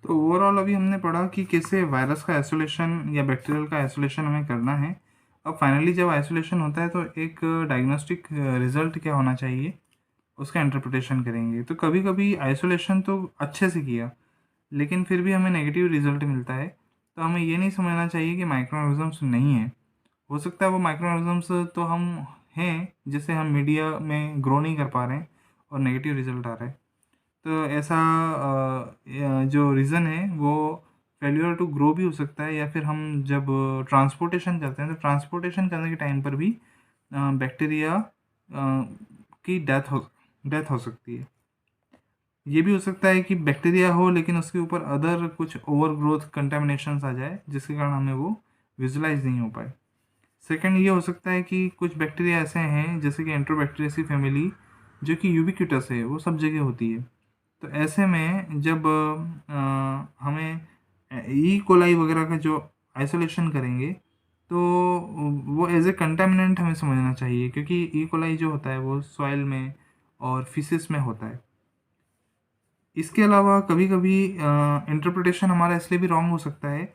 तो ओवरऑल अभी हमने पढ़ा कि कैसे वायरस का आइसोलेशन या बैक्टीरियल का आइसोलेशन हमें करना है। अब फाइनली जब आइसोलेशन होता है तो एक डायग्नोस्टिक रिजल्ट क्या होना चाहिए, उसका इंटरप्रिटेशन करेंगे। तो कभी कभी आइसोलेशन तो अच्छे से किया, लेकिन फिर भी हमें नेगेटिव रिजल्ट मिलता है, तो हमें ये नहीं समझना चाहिए कि माइक्रो ऑर्गेनिजम्स नहीं है। हो सकता है वो माइक्रो ऑर्गेनिजम्स तो हम हैं, जिसे हम मीडिया में ग्रो नहीं कर पा रहे हैं और नेगेटिव रिजल्ट आ रहा है। तो ऐसा जो रीज़न है वो फेल्यूर टू ग्रो भी हो सकता है, या फिर हम जब ट्रांसपोर्टेशन करते हैं तो ट्रांसपोर्टेशन करने के टाइम पर भी बैक्टीरिया की डेथ हो सकती है। ये भी हो सकता है कि बैक्टीरिया हो लेकिन उसके ऊपर अदर कुछ ओवर ग्रोथ कंटेमिनेशंस आ जाए, जिसके कारण हमें वो विजुलाइज नहीं हो पाए। सेकंड ये हो सकता है कि कुछ बैक्टीरिया ऐसे हैं जैसे कि एंट्रोबैक्टीरियसी फैमिली, जो कि यूबिक्यूटस है, वो सब जगह होती है। तो ऐसे में जब हमें ई कोलाई वगैरह का जो आइसोलेशन करेंगे, तो वो एज ए कंटामिनेंट हमें समझना चाहिए, क्योंकि ई कोलाई जो होता है वो सॉइल में और फिशेस में होता है। इसके अलावा कभी कभी इंटरप्रिटेशन हमारा इसलिए भी रॉन्ग हो सकता है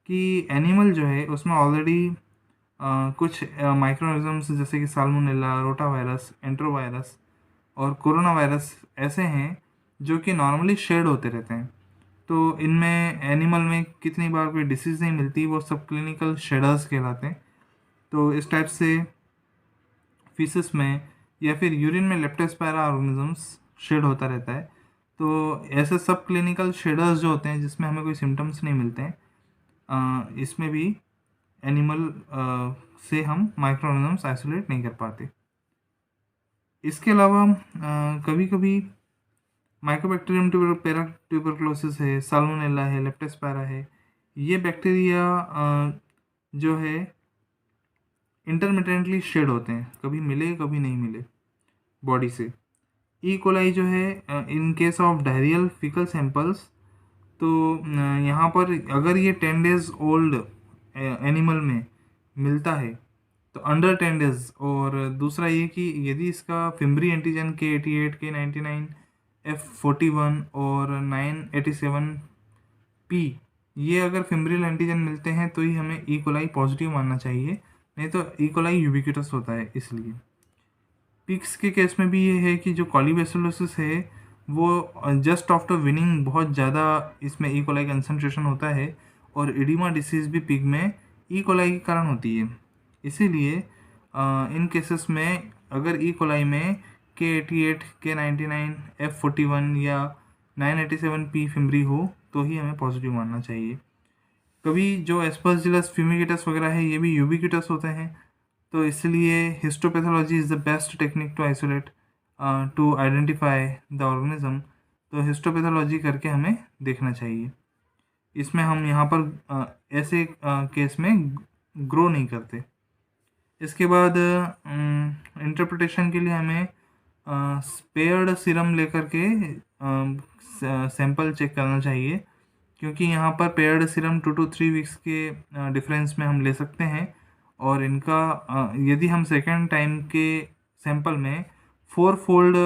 कि एनिमल जो है उसमें ऑलरेडी कुछ माइक्रोऑर्गेनिज्म्स जैसे कि साल्मोनेला, रोटावायरस, एंट्रोवायरस और कोरोना वायरस ऐसे हैं जो कि नॉर्मली शेड होते रहते हैं। तो इनमें एनिमल में कितनी बार कोई डिसीज़ नहीं मिलती, वो सब क्लिनिकल शेडर्स कहलाते हैं। तो इस टाइप से फीसिस में या फिर यूरिन में लेप्टोस्पायरा ऑर्गेनिजम्स शेड होता रहता है। तो ऐसे सब क्लिनिकल शेडर्स जो होते हैं जिसमें हमें कोई सिम्टम्स नहीं मिलते हैं, इसमें भी एनिमल से हम माइक्रो ऑर्गेनिजम्स आइसोलेट नहीं कर पाते। इसके अलावा कभी कभी माइकोबैक्टीरियम ट्यूबरक्लोसिस है, साल्मोनेला है, लेप्टोस्पायरा है, ये बैक्टीरिया जो है इंटरमिटेंटली शेड होते हैं, कभी मिले कभी नहीं मिले बॉडी से। ई कोलाई जो है in case of diarrhoeal faecal samples, तो यहाँ पर अगर ये 10 डेज ओल्ड एनिमल में मिलता है तो अंडर 10 डेज, और दूसरा ये कि यदि इसका fimbriae antigen K88, K99, F41 और 987P, ये अगर फिम्ब्रिल एंटीजन मिलते हैं तो ही हमें ई कोलाई पॉजिटिव मानना चाहिए, नहीं तो ई कोलाई यूबिक्यूटस होता है। इसलिए पिग्स के केस में भी ये है कि जो कॉलीबैसिलोसिस है वो जस्ट आफ्टर विनिंग बहुत ज़्यादा इसमें ई कोलाई कंसनट्रेशन होता है, और इडिमा डिसीज़ भी पिग में ई कोलाई के कारण होती है। इसीलिए इन केसेस में अगर ई कोलाई में K88, K99, F41 या 987P फिम्बरी हो तो ही हमें पॉजिटिव मानना चाहिए। कभी जो एस्परजिलस फ्यूमिगेटस वगैरह है ये भी यूबिक्यूटस होते हैं, तो इसलिए histopathology is the best technique to isolate, to identify the organism. तो हिस्टोपैथोलॉजी करके हमें देखना चाहिए। इसमें हम यहाँ पर ऐसे केस में ग्रो नहीं करते। इसके बाद इंटरप्रिटेशन के लिए हमें स्पेयर्ड सीरम लेकर के सैंपल चेक करना चाहिए, क्योंकि यहाँ पर पेयर्ड सीरम 2 to 3 वीक्स के डिफरेंस में हम ले सकते हैं, और इनका यदि हम सेकेंड टाइम के सैंपल में 4-fold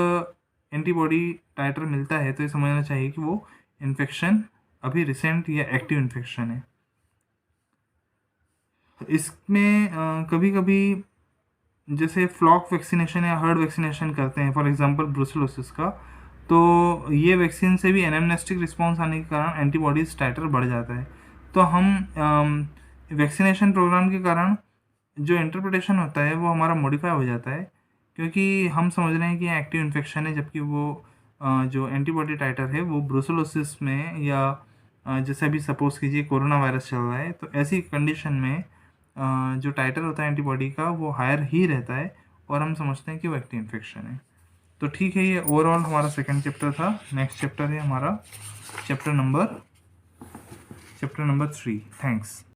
एंटीबॉडी टाइटर मिलता है तो ये समझना चाहिए कि वो इन्फेक्शन अभी रिसेंट या एक्टिव इन्फेक्शन है। इसमें कभी कभी जैसे फ्लॉक वैक्सीनेशन या हर्ड वैक्सीनेशन करते हैं, फॉर एग्जांपल ब्रुसेलोसिस का, तो ये वैक्सीन से भी एनामनेस्टिक रिस्पॉन्स आने के कारण एंटीबॉडीज टाइटर बढ़ जाता है। तो हम वैक्सीनेशन प्रोग्राम के कारण जो इंटरप्रिटेशन होता है वो हमारा मॉडिफाई हो जाता है, क्योंकि हम समझ रहे हैं कि एक्टिव इन्फेक्शन है, जबकि वो जो एंटीबॉडी टाइटर है वो ब्रुसेलोसिस में या जैसे अभी सपोज कीजिए कोरोना वायरस चल रहा है, तो ऐसी कंडीशन में जो टाइटर होता है एंटीबॉडी का वो हायर ही रहता है, और हम समझते हैं कि वो एक्टिव इन्फेक्शन है। तो ठीक है, ये ओवरऑल हमारा सेकंड चैप्टर था। नेक्स्ट चैप्टर है हमारा चैप्टर नंबर 3। थैंक्स।